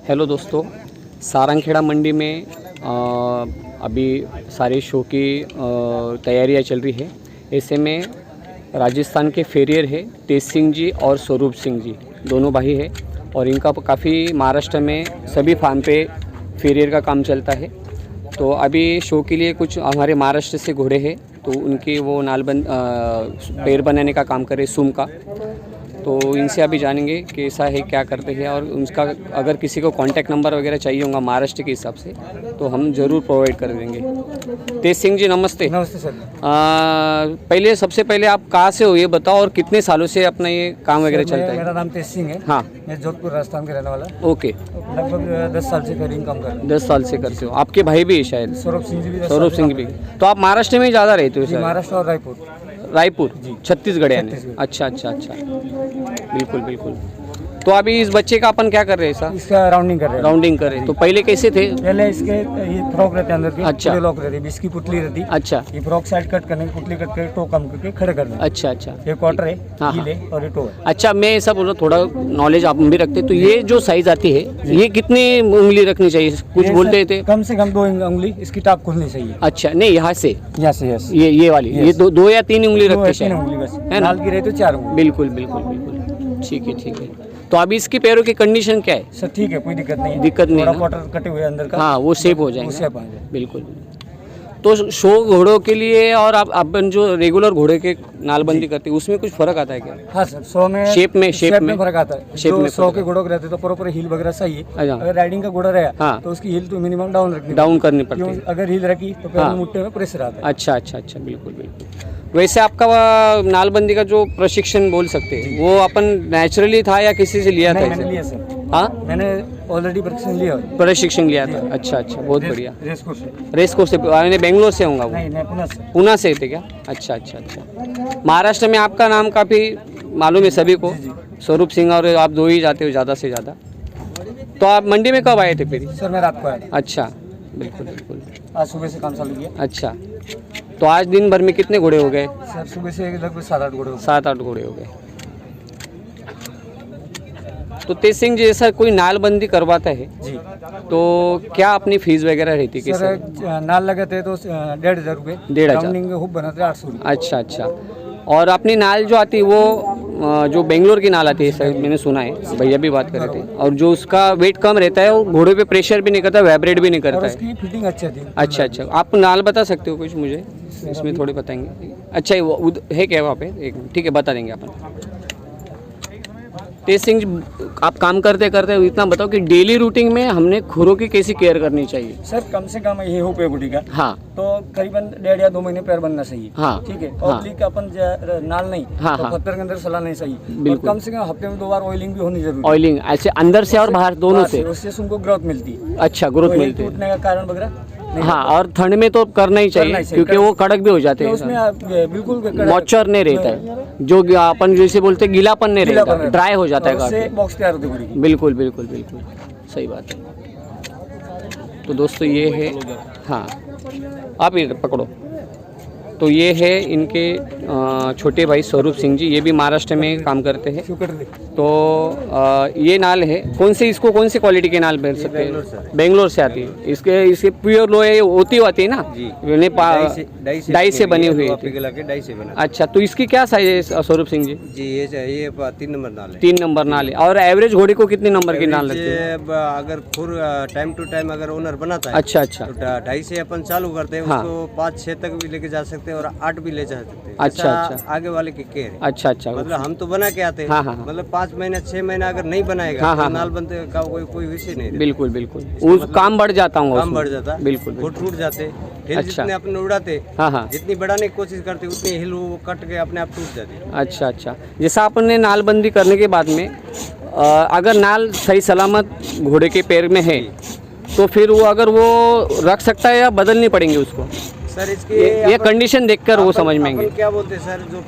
Hello दोस्तों, सारंगखेड़ा मंडी में अभी सारे शो की तैयारियां चल रही है। ऐसे में राजस्थान के फेरियर है तेज सिंह जी और स्वरूप सिंह जी, दोनों भाई है और इनका काफ़ी महाराष्ट्र में सभी फार्म पे फेरियर का काम चलता है। तो अभी शो के लिए कुछ हमारे महाराष्ट्र से घोड़े हैं, तो उनकी वो नालबंद पैर बनाने का काम करे सूम का। तो इनसे अभी जानेंगे कैसा है, क्या करते हैं और उसका अगर किसी को कांटेक्ट नंबर वगैरह चाहिए होगा महाराष्ट्र के हिसाब से तो हम ज़रूर प्रोवाइड कर देंगे। तेज सिंह जी नमस्ते। नमस्ते सर। पहले सबसे पहले आप कहाँ से हो ये बताओ और कितने सालों से अपना ये काम वगैरह चलता है? मेरा नाम तेज सिंह है। हाँ, मैं जोधपुर राजस्थान के रहने वाला। ओके। लगभग 10 साल से फेरिंग काम कर रहा हूँ। 10 साल से करते हो। आपके भाई भी है शायद? स्वरूप सिंह जी भी 10 स्वरूप साल सिंह से भी। काम कर तो आप महाराष्ट्र में ही ज़्यादा रहते हो रहे हैं। सर? महाराष्ट्र और रायपुर जी। छत्तीसगढ़ यानी? छत्तीसगढ़। अच्छा अच्छा अच्छा, बिल्कुल बिल्कुल। तो अभी इस बच्चे का अपन क्या कर रहे हैं सर? इसका राउंडिंग कर रहे हैं। राउंडिंग कर रहे हैं। तो पहले कैसे थे? पहले इसके ये फ्रॉक रहते हैं अंदर के। अच्छा। पूरे लॉक रहते हैं, इसकी पुतली रहती। अच्छा ये फ्रॉक साइड कट करने पुतली कट करके टो कम करके खड़े करना। अच्छा अच्छा ये क्वार्टर है, हाँ, हील है और ये टो है। अच्छा, मैं ऐसा बोल रहा हूँ, थोड़ा नॉलेज आप भी रखते तो ये जो साइज आती है ये कितनी उंगली रखनी चाहिए? कुछ ये बोलते सर थे। कम से कम 2 उंगली इसकी टाप खुलनी चाहिए। अच्छा, नहीं यहाँ से यहाँ से ये वाली ये दो या तीन उंगली रखते 3 हैं उंगली बस। है ना? नाल की रहे तो 4 उंगली। बिल्कुल बिल्कुल बिल्कुल, ठीक है ठीक है। तो अभी इसकी पैरों की कंडीशन क्या है? सर ठीक है, कोई दिक्कत नहीं है। दिक्कत नहीं है थोड़ा ना? क्वार्टर कटे हुए अंदर का। हाँ, वो शेप हो वो जाएगा। शेप आ जाए। बिल्कुल। तो शो घोड़ों के लिए और आप अपन जो रेगुलर घोड़े के नालबंदी करते हैं उसमें कुछ फर्क आता है क्या? हाँ सर, 100 में शेप में फर्क आता है। शेप जो में 100 के घोड़ों के रहते तो प्रॉपर हील वगैरह सही है। अच्छा। अगर राइडिंग का घोड़ा रहा हाँ। तो उसकी हील तो मिनिमम डाउन रखनी डाउन करनी पड़ती पड़ती है। है। अगर हील रखी तो पैर हाँ। में मुट्ठे में प्रेशर आता है। अच्छा अच्छा अच्छा, बिल्कुल बिल्कुल। वैसे आपका नालबंदी का जो प्रशिक्षण बोल सकते हैं वो अपन नेचुरली था या किसी से लिया नहीं, था? मैंने लिया सर। हाँ, मैंने ऑलरेडी प्रशिक्षण लिया है। प्रशिक्षण लिया था। अच्छा अच्छा, बहुत बढ़िया। रेस कोर्स से। रेस कोर्स से मैंने बेंगलोर से होगा वो? नहीं, मैं पुणे से। पूना से थे क्या? अच्छा अच्छा अच्छा। महाराष्ट्र में आपका नाम काफ़ी मालूम है सभी को, स्वरूप सिंह, और आप दो ही जाते हो ज़्यादा से ज़्यादा। तो आप मंडी में कब आए थे फिर? सर मैं रात को आया था। अच्छा, बिल्कुल बिल्कुल। आज सुबह से काम चालू किया। अच्छा, तो आज दिन भर में कितने घोड़े हो गए? सर सुबह से लगभग 7-8 घोड़े हो गए। 7-8 घोड़े हो गए। तो तेज सिंह जी, ऐसा कोई नालबंदी करवाता है जी तो क्या अपनी फीस वगैरह रहती है? सर, नाल लगाते तो 1,500 रुपये। 1,500। राउंडिंग हुब बनाते 800 रुपये। अच्छा अच्छा। और अपनी नाल जो आती है वो जो बेंगलोर की नाल आती है सर, मैंने सुना है, भैया भी बात कर रहे थे, और जो उसका वेट कम रहता है वो घोड़े पे प्रेशर भी नहीं करता, वाइब्रेट भी नहीं और करता है। उसकी फिटिंग अच्छी थी। अच्छा अच्छा, आप नाल बता सकते हो कुछ मुझे इसमें? थोड़े बताएंगे? अच्छा, वो है क्या वहाँ पे? एक मिनट, ठीक है, बता देंगे अपन। तेज सिंह जी, आप काम करते करते इतना बताओ कि डेली रूटीन में हमने खुरों की कैसी केयर करनी चाहिए? सर कम से कम ये हो पे गुड़ी का हाँ तो करीबन 1.5 या 2 महीने पैर बनना चाहिए। हाँ। ठीक है। हाँ। ऑब्लिक अपन नाल नहीं हाँ, तो हाँ। पत्थर के अंदर सलाह नहीं चाहिए। और बिल्कुल। कम से कम हफ्ते में 2 बार ऑयलिंग भी होनी जरूरी है। ऑयलिंग ऐसे अंदर से और बाहर दोनों से? उससे उनको ग्रोथ मिलती है। अच्छा, ग्रोथ तो मिलती है। टूटने का कारण वगैरह नहीं हाँ, और ठंड में तो करना ही चाहिए चाहिए। क्योंकि वो कड़क भी हो जाते तो हैं। उसमें बिल्कुल मॉइस्चर नहीं रहता है, जो अपन जैसे बोलते हैं गीलापन नहीं रहता, ड्राई हो जाता है उससे काफी। बॉक्स तैयार होती है। बिल्कुल बिल्कुल बिल्कुल, सही बात है। तो दोस्तों ये है, हाँ आप ये पकड़ो। तो ये है इनके छोटे भाई स्वरूप सिंह जी, ये भी महाराष्ट्र में काम करते हैं। तो ये नाल है, इसको कौन सी क्वालिटी के नाल मिल सकते हैं? बेंगलोर से आती है। इसके प्योर लोहे होती है ना? डाई से बनी हुई है। अच्छा, तो इसकी क्या साइज है स्वरूप सिंह जी? जी ये 3 नंबर नाल है। 3 नंबर नाल है। और एवरेज घोड़े को कितने नंबर की नाल लगती है? अगर फुल टाइम टू टाइम अगर ओनर बनाता है अच्छा अच्छा तो 2.5 से अपन चालू करते हैं। हाँ। उसको 5-6 तक भी लेके जा सकते हैं और 8 भी ले जा सकते हैं। अच्छा, ऐसा अच्छा। आगे वाले की केयर है। अच्छा अच्छा, मतलब हम तो बना के आते हैं। हाँ, हाँ, हाँ। मतलब 5 महीना 6 महीना अगर नहीं बनाएगा हाँ, हाँ, तो नाल बनते का कोई विषय नहीं रहता। बिल्कुल बिल्कुल, उस काम बढ़ जाता हूँ, काम बढ़ जाता है। बिल्कुल वो बिल्कुल। टूट जाते हिल। अच्छा। जितने अपने उड़ाते, हाँ हाँ, जितनी बढ़ाने की कोशिश करते उतनी हिल वो कट के अपने आप टूट जाती है। अच्छा अच्छा। जैसा आपने नालबंदी करने के बाद में अगर नाल सही सलामत घोड़े के पैर में है तो फिर वो अगर वो रख सकता है या बदलनी पड़ेंगे उसको? सर इसकी ये कंडीशन देखकर वो समझ में आएंगे। क्या बोलते हैं सर, जो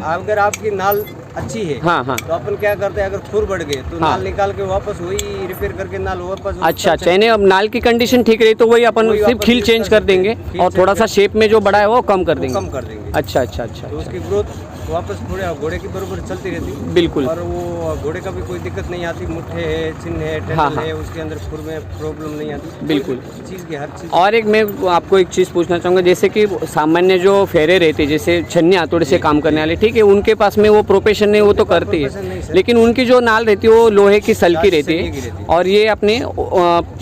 अगर आपकी नाल अच्छी है हाँ हाँ, तो अपन क्या करते हैं, अगर खुर बढ़ गए तो हाँ। नाल निकाल के वापस वही रिपेयर करके नाल वापस। अच्छा अच्छा, यानी अब नाल की कंडीशन ठीक रही तो वही अपन वही सिर्फ वापस खील यूज चेंज कर कर देंगे सकते हैं। और खील थोड़ा चेंज सा शेप में जो बड़ा है वो कम कर देंगे। कम कर देंगे। अच्छा अच्छा अच्छा तो अच्छा। उसकी ग्रोथ वापस घोड़े की बराबर चलती रहती। बिल्कुल। और वो घोड़े का भी कोई दिक्कत नहीं आती, मुट्ठे है, चिन्ह है, टेंडल हाँ, हाँ। है, उसके अंदर खुर में प्रॉब्लम नहीं आती। बिल्कुल। चीज़ की हर चीज़। और एक मैं आपको एक चीज़ पूछना चाहूँगा, जैसे कि सामान्य जो फेरे रहते हैं, जैसे छन्नी हथौड़े से काम करने वाले, ठीक है, उनके पास में वो प्रोफेशन नहीं, वो तो करती प्रोफेशन नहीं है, सर। लेकिन उनकी जो नाल रहती है वो लोहे की सल की रहती सलिए की रहती है है। और ये अपने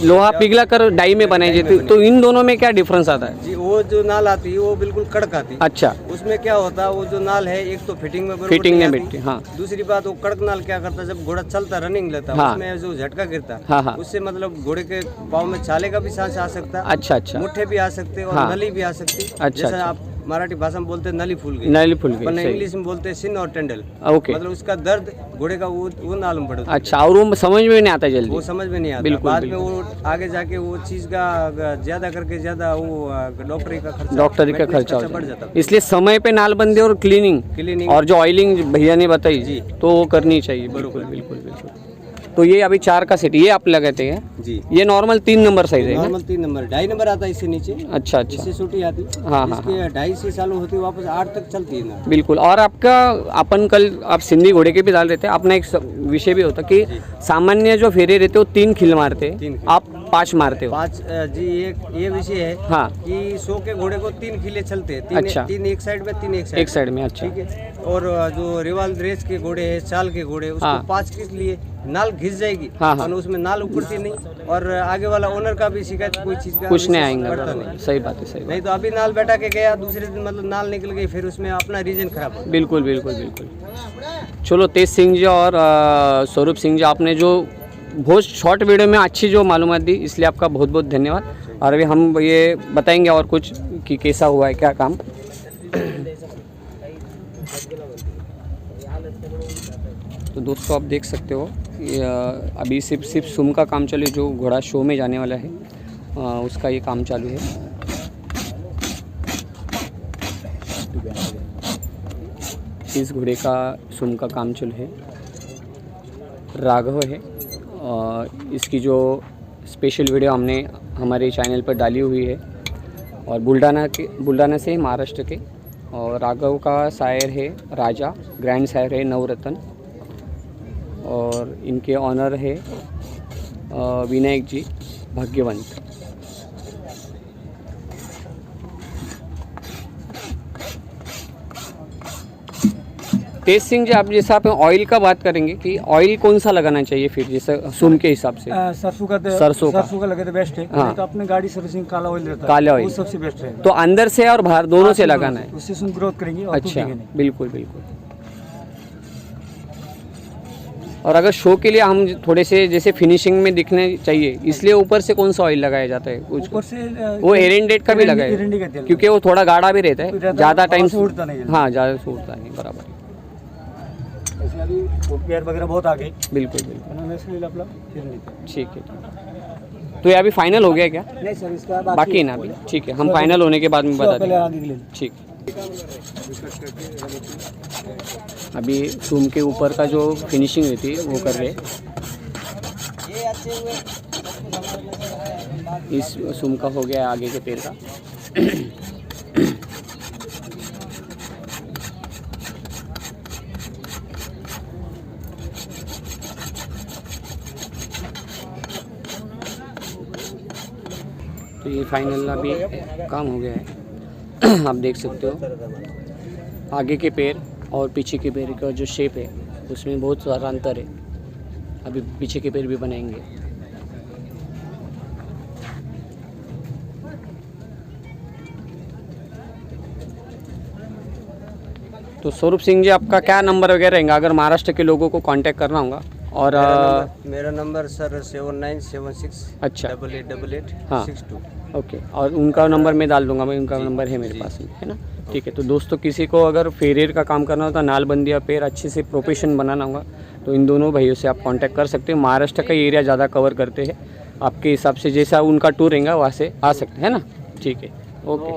लोहा पिघला कर डाई में बनाई जाती है। तो इन दोनों में क्या डिफरेंस आता है? जी, वो जो नाल आती है वो बिल्कुल कड़क आती है। अच्छा। उसमें क्या होता है, वो जो नाल है एक तो फिटिंग में बराबर फिटिंग नहीं में आती। बैठती, हाँ। दूसरी बात, वो कड़क नाल क्या करता है, जब घोड़ा चलता रनिंग लेता हाँ। उसमें जो झटका गिरता हाँ, हाँ। उससे मतलब घोड़े के पाँव में छाले का भी सांस आ सकता है। अच्छा अच्छा। मुट्ठे भी आ सकते हैं और हाँ। नली भी आ सकती है। अच्छा, जैसा अच्छा। आप मराठी भाषा में बोलते हैं नली फूल गई, नली फूल गई, वरना सही। इंग्लिश में बोलते हैं सिन और टेंडल। ओके। मतलब उसका दर्द घोड़े का वो नाल में पड़ता है। अच्छा, और वो समझ में नहीं आता वो जल्दी। समझ में नहीं आता। बिल्कुल, बाद में बिल्कुल। वो आगे जाके वो चीज़ का ज्यादा करके ज्यादा वो डॉक्टरी का खर्चा, डॉक्टरी का maintenance खर्चा हो बढ़ जाता जाता है। इसलिए समय पे नालबंदी और क्लीनिंग क्लीनिंग और जो ऑयलिंग भैया ने बताई जी। तो वो करनी चाहिए। बिल्कुल बिल्कुल बिल्कुल। तो ये अभी 4 का सेट ये आप लगाते हैं? जी। ये नॉर्मल 3 नंबर साइज है ना? नॉर्मल 3 नंबर, 2.5 नंबर आता है इससे नीचे। अच्छा अच्छा। इससे छोटी आती। हाँ, हाँ, इसके 2.5 से चालू होती है, वापस 8 तक चलती है ना। बिल्कुल। और आपका अपन कल आप सिंधी घोड़े के भी डाल रहे थे, अपना एक विषय भी होता कि सामान्य जो फेरे रहते हो 3 खिल मारते हैं, 3 खिल। आप 5 मारते हो। 5 जी, ये विषय है हाँ। कि 100 के घोड़े को 3 खिले चलते हैं। अच्छा। 3 एक साइड में, 3 एक साइड एक साइड में, अच्छा। ठीक है। और जो रिवाल रेस के घोड़े हैं, चाल के घोड़े, उसको हाँ। 5 किस लिए नाल घिस जाएगी। हाँ, हाँ। और उसमें नाल उखड़ती नहीं, और आगे वाला ओनर का भी शिकायत कोई चीज़ का कुछ नहीं विशेष आएंगे। करता बराबर। नहीं। सही बात है, सही बात। नहीं तो अभी नाल बैठा के गया, दूसरे दिन मतलब नाल निकल गई, फिर उसमें अपना रीजन खराब हो। बिल्कुल बिल्कुल बिल्कुल। चलो, तेज सिंह जी और स्वरूप सिंह जी, आपने जो बहुत शॉर्ट वीडियो में अच्छी जो मालूमात दी, इसलिए आपका बहुत बहुत धन्यवाद। और अभी हम ये बताएंगे और कुछ कि कैसा हुआ है क्या काम। तो दोस्तों, आप देख सकते हो ये अभी सिर्फ सुम का काम चालू है, जो घोड़ा शो में जाने वाला है उसका ये काम चालू है। इस घोड़े का सुम का काम चालू है। राघव है, इसकी जो स्पेशल वीडियो हमने हमारे चैनल पर डाली हुई है, और बुल्डाना से महाराष्ट्र के। और राघव का शायर है राजा, ग्रैंड शायर है नवरत्न, और इनके ऑनर है विनायक जी भाग्यवंत। तेज सिंह जी, आप जैसा आप ऑयल का बात करेंगे कि ऑयल कौन सा लगाना चाहिए फिर, जैसे सुम के हिसाब से? सरसों का सरसों का लगे तो बेस्ट है। हाँ। नहीं तो अपने गाड़ी सर्विसिंग काला ऑयल रहता है, काला ऑयल। वो सबसे बेस्ट है। तो अंदर से और बाहर दोनों से लगाना है? उससे सुन ग्रोथ करेंगे और अच्छा, टूटेंगे नहीं। बिल्कुल बिल्कुल। और अगर शो के लिए हम थोड़े से जैसे फिनिशिंग में दिखने चाहिए, इसलिए ऊपर से कौन सा ऑयल लगाया जाता है कुछ? ऊपर से वो एरेंडेट का भी लगाया, एरेंडी का तेल, क्योंकि वो थोड़ा गाढ़ा भी रहता है, ज़्यादा टाइम से उड़ता नहीं है। हाँ, ज़्यादा से उड़ता नहीं। बराबर, इसमें अभी पेयर वगैरह बहुत आ गए, बिल्कुल बिल्कुल। उन्होंने इसलिए अपना ठीक है। तो ये अभी फाइनल हो गया क्या? नहीं सर, इसका बाकी है ना अभी? ठीक है, हम फाइनल होने के बाद में बता देंगे। ठीक। अभी सूम के ऊपर का जो फिनिशिंग रहती है वो कर रहे हैं। इस सूम का हो गया आगे के पैर का। तो ये फाइनल अभी काम हो गया है। आप देख सकते हो आगे के पैर और पीछे के पैर का जो शेप है उसमें बहुत सारा अंतर है। अभी पीछे के पैर भी बनाएंगे। तो स्वरूप सिंह जी, आपका क्या नंबर वगैरह रहेगा अगर महाराष्ट्र के लोगों को कांटेक्ट करना होगा? और मेरा नंबर सर 7976 अच्छा 8888 हाँ 62। ओके, और उनका नंबर मैं डाल दूंगा, मैं उनका नंबर है मेरे पास में, है ना? ठीक है। तो दोस्तों, किसी को अगर फेरियर का काम करना होता, नालबंदी या पैर अच्छे से प्रोफेशन बनाना होगा, तो इन दोनों भाइयों से आप कांटेक्ट कर सकते हैं। महाराष्ट्र का एरिया ज़्यादा कवर करते हैं, आपके हिसाब से जैसा उनका टूर रहेगा वहाँ से आ सकते हैं ना? ठीक है, ओके।